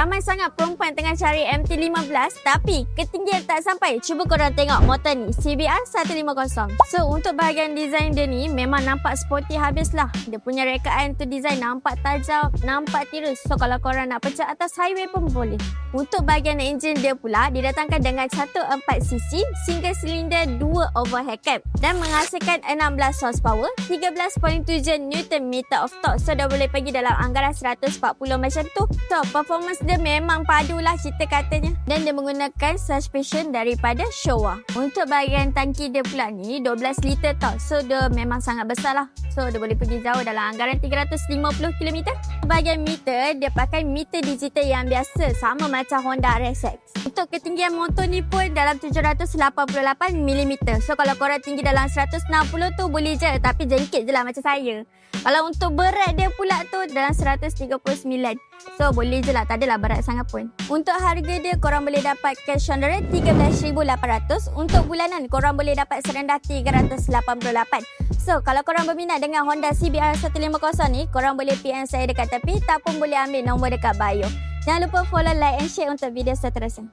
Ramai sangat perempuan tengah cari MT-15 tapi ketinggian tak sampai. Cuba korang tengok motor ni, CBR 150. So untuk bahagian design dia ni memang nampak sporty habis lah. Dia punya rekaan tu design nampak tajam, nampak tirus. So kalau korang nak pecah atas highway pun boleh. Untuk bahagian enjin dia pula didatangkan dengan 1.4cc single silinder 2 overhead cam dan menghasilkan 16 horsepower, 13.7 Nm of torque. So dah boleh pergi dalam anggaran 140 macam tu. So performance dia memang padulah kita katanya. Dan dia menggunakan suspension daripada Showa. Untuk bahagian tangki dia pula ni 12 liter tau. So dia memang sangat besar lah. So dia boleh pergi jauh dalam anggaran 350 km. Bahagian meter dia pakai meter digital yang biasa sama macam Honda RSX. Untuk ketinggian motor ni pun dalam 788mm. So kalau korang tinggi dalam 160 tu boleh je, tapi jengkit je lah macam saya. Kalau untuk berat dia pula tu dalam 139. So boleh je lah, tak adalah berat sangat pun. Untuk harga dia korang boleh dapat cash on the rate 13,800. Untuk bulanan korang boleh dapat serendah 388. So kalau korang berminat dengan Honda CBR 150 ni, korang boleh PM saya dekat tepi, tak pun boleh ambil nombor dekat bio. Jangan lupa follow, like and share untuk video seterusnya.